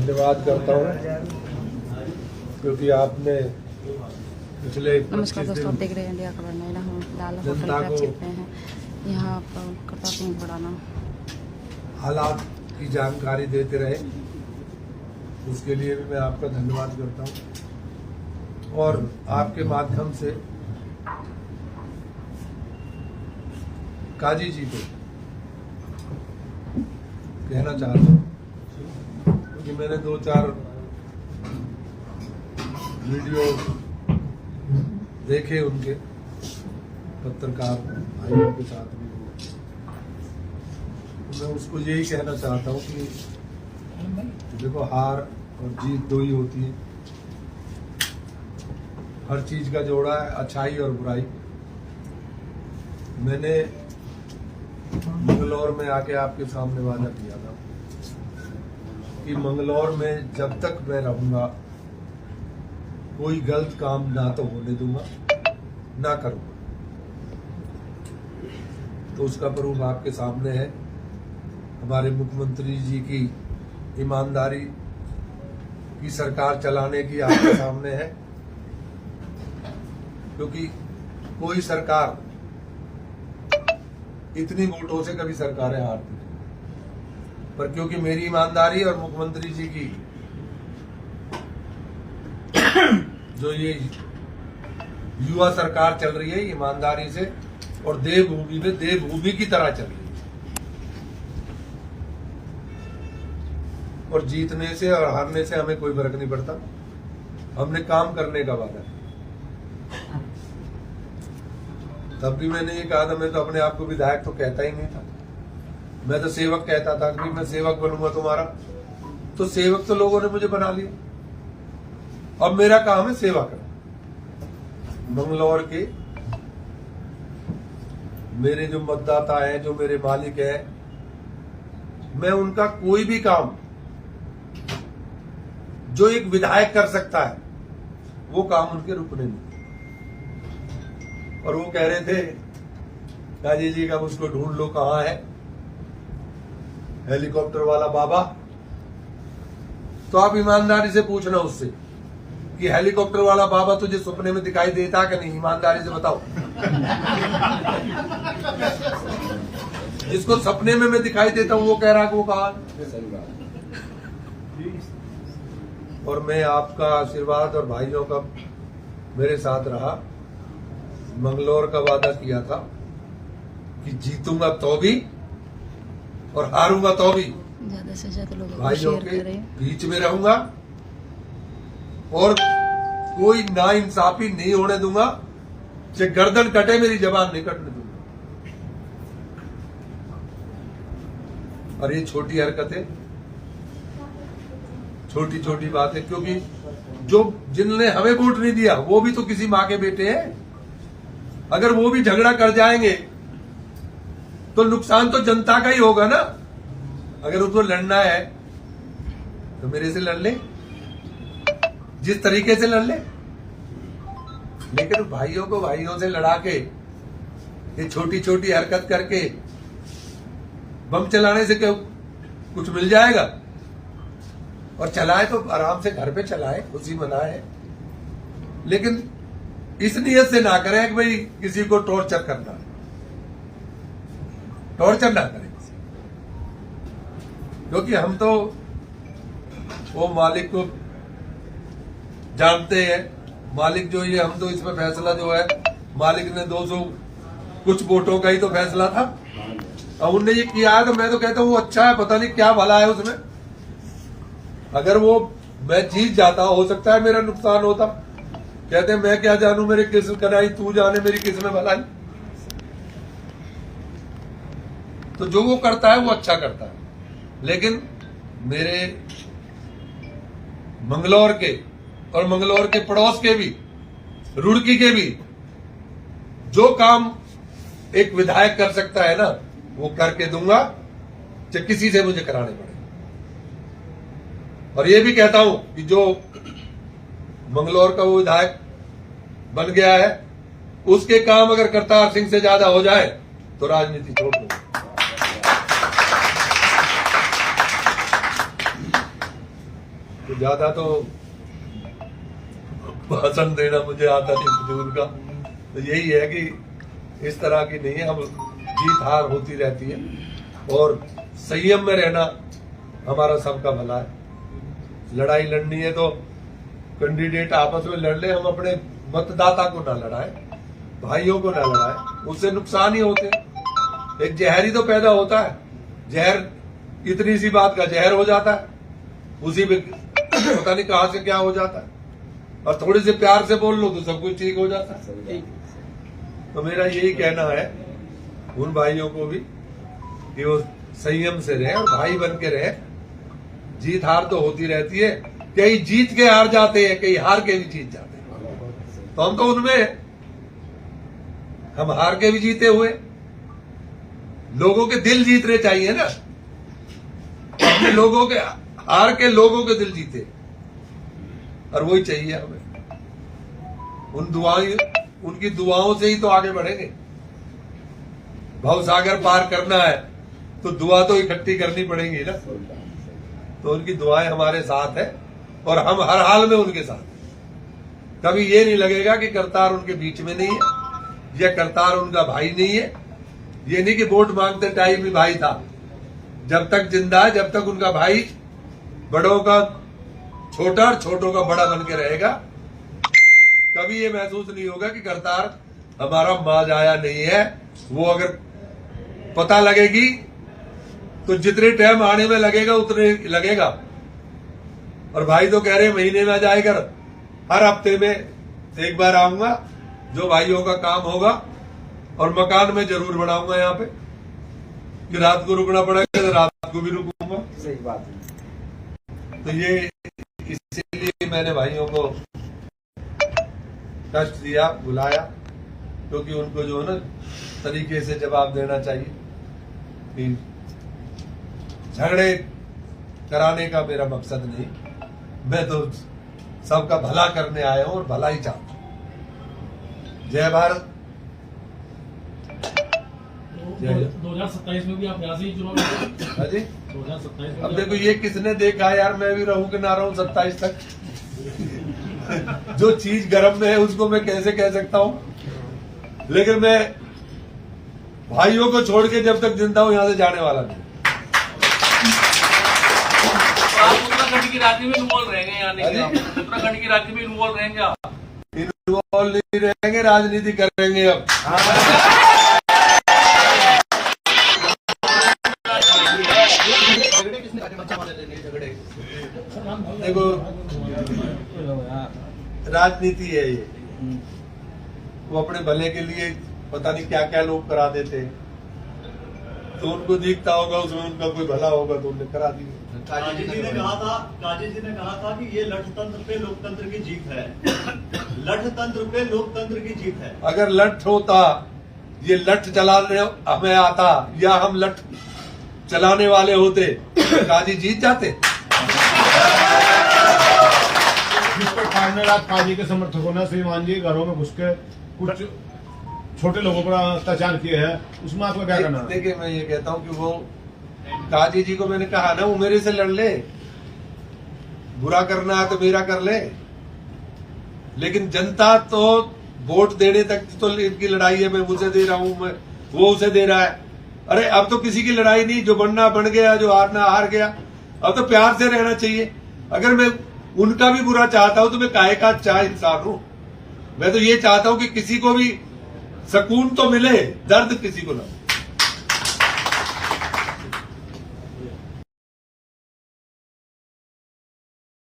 धन्यवाद करता हूँ क्योंकि आपने पिछले नमस्कार दोस्तों, आप देख रहे हैं इंडिया खबर। मैं हूँ लाल होटल फ्लैगशिप में है, यहाँ पर करता सिंह बढ़ाना हालात की जानकारी देते रहे, उसके लिए भी मैं आपका धन्यवाद करता हूँ। और आपके माध्यम से काजी जी को कहना चाहता हूँ कि मैंने 2-4 वीडियो देखे उनके, पत्रकार भाइयों के साथ भी। मैं उसको यही कहना चाहता हूँ कि देखो, हार और जीत दो ही होती है। हर चीज का जोड़ा है अच्छाई और बुराई। मैंने मंगलौर में आके आपके सामने वादा किया था कि मंगलौर में जब तक मैं रहूंगा कोई गलत काम ना तो होने दूंगा ना करूंगा। तो उसका प्रूफ आपके सामने है। हमारे मुख्यमंत्री जी की ईमानदारी की सरकार चलाने की आपके सामने है, क्योंकि कोई सरकार इतनी वोटों से कभी सरकारें हारती नहीं, पर क्योंकि मेरी ईमानदारी और मुख्यमंत्री जी की जो ये युवा सरकार चल रही है ईमानदारी से और देवभूमि में देवभूमि की तरह चल रही है। और जीतने से और हारने से हमें कोई फर्क नहीं पड़ता। हमने काम करने का वादा है। तब भी मैंने ये कहा था, मैं तो अपने आप को विधायक तो कहता ही नहीं था, मैं तो सेवक कहता था कि मैं सेवक बनूंगा तुम्हारा। तो सेवक तो लोगों ने मुझे बना लिया। अब मेरा काम है सेवा करना। मंगलौर के मेरे जो मतदाता हैं, जो मेरे मालिक हैं, मैं उनका कोई भी काम जो एक विधायक कर सकता है वो काम उनके रुकने नहीं। और वो कह रहे थे काजी जी का उसको ढूंढ लो, कहां है हेलीकॉप्टर वाला बाबा। तो आप ईमानदारी से पूछना उससे कि हेलीकॉप्टर वाला बाबा तुझे सपने में दिखाई देता कि नहीं, ईमानदारी से बताओ। जिसको सपने में मैं दिखाई देता हूं वो कह रहा कि वो कहां है। और मैं आपका आशीर्वाद और भाइयों का मेरे साथ रहा। मंगलौर का वादा किया था कि जीतूंगा तो भी और हारूंगा तो भी ज्यादा से ज्यादा लोगों को भाइयों शेयर के करें। बीच में रहूंगा और कोई नाइंसाफी नहीं होने दूंगा। चाहे गर्दन कटे, मेरी जबान नहीं कटने दूंगा। और ये छोटी हरकतें, छोटी छोटी बातें, क्योंकि जो जिनने हमें वोट नहीं दिया वो भी तो किसी माँ के बेटे हैं। अगर वो भी झगड़ा कर जाएंगे तो नुकसान तो जनता का ही होगा ना। अगर उसको लड़ना है तो मेरे से लड़ ले, जिस तरीके से लड़ ले। लेकिन भाइयों को भाइयों से लड़ा के, ये छोटी छोटी हरकत करके बम चलाने से क्यों कुछ मिल जाएगा? और चलाए तो आराम से घर पे चलाए, खुशी मनाए, लेकिन इस नियत से ना करें कि भाई किसी को टॉर्चर करना। टॉर्चर ना करें किसी, क्योंकि हम तो वो मालिक को जानते हैं। मालिक जो ये, हम तो इसमें फैसला जो है, मालिक ने 200 कुछ वोटों का ही तो फैसला था। अब उनने ये किया है तो मैं तो कहता हूँ वो अच्छा है, पता नहीं क्या भला है उसमें। अगर वो मैं जीत जाता, हो सकता है मेरा नुकसान होता। कहते हैं मैं क्या जानू, मेरी किस कनाई तू जाने, मेरी किस में भलाई। तो जो वो करता है वो अच्छा करता है। लेकिन मेरे मंगलौर के और मंगलौर के पड़ोस के भी, रुड़की के भी, जो काम एक विधायक कर सकता है ना, वो करके दूंगा, चाहे किसी से मुझे कराने पड़े। और ये भी कहता हूं कि जो मंगलौर का वो विधायक बन गया है, उसके काम अगर करतार सिंह से ज्यादा हो जाए तो राजनीति छोड़ दो। तो ज्यादा तो भाषण देना मुझे आता नहीं फजूल का। तो यही है कि इस तरह की नहीं है, हम जीत हार होती रहती है और संयम में रहना हमारा सबका भला है। लड़ाई लड़नी है तो कैंडिडेट आपस में लड़ ले, हम अपने मतदाता को ना लड़ाए, भाइयों को ना लड़ाए, उससे नुकसान ही होते। एक जहर ही तो पैदा होता है, जहर इतनी सी बात का जहर हो जाता है, उसी में पता नहीं कहां से क्या हो जाता है। और थोड़े से प्यार से बोल लो तो सब कुछ ठीक हो जाता है। तो मेरा यही कहना है उन भाइयों को भी कि वो संयम से रहे और भाई बन के रहे। जीत हार तो होती रहती है, कई जीत के हार जाते हैं, कई हार के भी जीत जाते हैं। तो हम तो उनमें, हम हार के भी जीते हुए, लोगों के दिल जीतने चाहिए ना, अपने लोगों के हार के लोगों के दिल जीते, और वही चाहिए हमें। उनकी दुआओं से ही तो आगे बढ़ेंगे। भवसागर पार करना है तो दुआ तो इकट्ठी करनी पड़ेगी ना। तो उनकी दुआएं हमारे साथ है और हम हर हाल में उनके साथ हैं। कभी ये नहीं लगेगा कि करतार उनके बीच में नहीं है या करतार उनका भाई नहीं है। ये नहीं कि वोट मांगते टाइम भी भाई था, जब तक जिंदा है, जब तक उनका भाई बड़ों का छोटा और छोटों का बड़ा बन के रहेगा, कभी ये महसूस नहीं होगा कि करतार हमारा माज आया नहीं है। वो अगर पता लगेगी तो जितने टाइम आने में लगेगा उतने लगेगा। और भाई तो कह रहे महीने में जाएगा, हर हफ्ते में एक बार आऊंगा, जो भाइयों का काम होगा, और मकान में जरूर बनाऊंगा यहाँ पे, कि रात को रुकना पड़ेगा तो रात को भी रुकूंगा। सही बात है। तो ये इसीलिए मैंने भाइयों को कष्ट दिया, बुलाया, क्योंकि उनको जो है ना तरीके से जवाब देना चाहिए। कि झगड़े कराने का मेरा मकसद नहीं, मैं तो सबका भला करने आया हूं और भला ही चाहता हूं। जय भारत। 2027 में भी आप यहाँ से ही चुनाव लड़ेंगे? हाँ जी, 2027 में अब देखो ये किसने देखा यार, मैं भी रहूं कि ना रहूं 27 तक। जो चीज गर्म में है उसको मैं कैसे कह सकता हूं। लेकिन मैं भाइयों को छोड़ के जब तक जिंदा हूं यहां से जाने वाला नहीं। आप उत्तराखंड की राजनीति में इन्वॉल्व रहेंगे या नहीं? उत्तराखंड की राजनीति में इन्वॉल्व रहेंगे आप? इन्वॉल्व नहीं रहेंगे, राजनीति करेंगे अब। देखो राजनीति है ये, वो अपने भले के लिए पता नहीं क्या क्या लोग करा देते हैं। तो उनको दिखता होगा उसमें उनका कोई भला होगा तो उन्हें करा दिए। काजी जी ने कहा था कि ये लठतंत्र पे लोकतंत्र की जीत है। लठतंत्र पे लोकतंत्र की जीत है। अगर लठ होता, ये लठ चलाने हमें आता, या हम लठ चलाने वाले होते, तो काजी जीत जाते। जिस पर काटने रात काजी के समर्थकों ने श्रीमान जी घरों में घुस के कुछ छोटे लोगों पर अत्याचार किए हैं, उसमें आपका क्या कहना है? देखिए मैं ये कहता हूँ कि वो काजी जी को मैंने कहा ना, वो मेरे से लड़ ले, बुरा करना है तो मेरा कर ले, लेकिन जनता तो वोट देने तक तो इनकी लड़ाई है। मैं उसे दे रहा हूँ, मैं वो उसे दे रहा है। अरे अब तो किसी की लड़ाई नहीं, जो बनना बन गया, जो हारना हार गया। अब तो प्यार से रहना चाहिए। अगर मैं उनका भी बुरा चाहता हूं तो मैं काहे का अच्छा इंसान हूं। मैं तो ये चाहता हूं कि किसी को भी सुकून तो मिले, दर्द किसी को ना।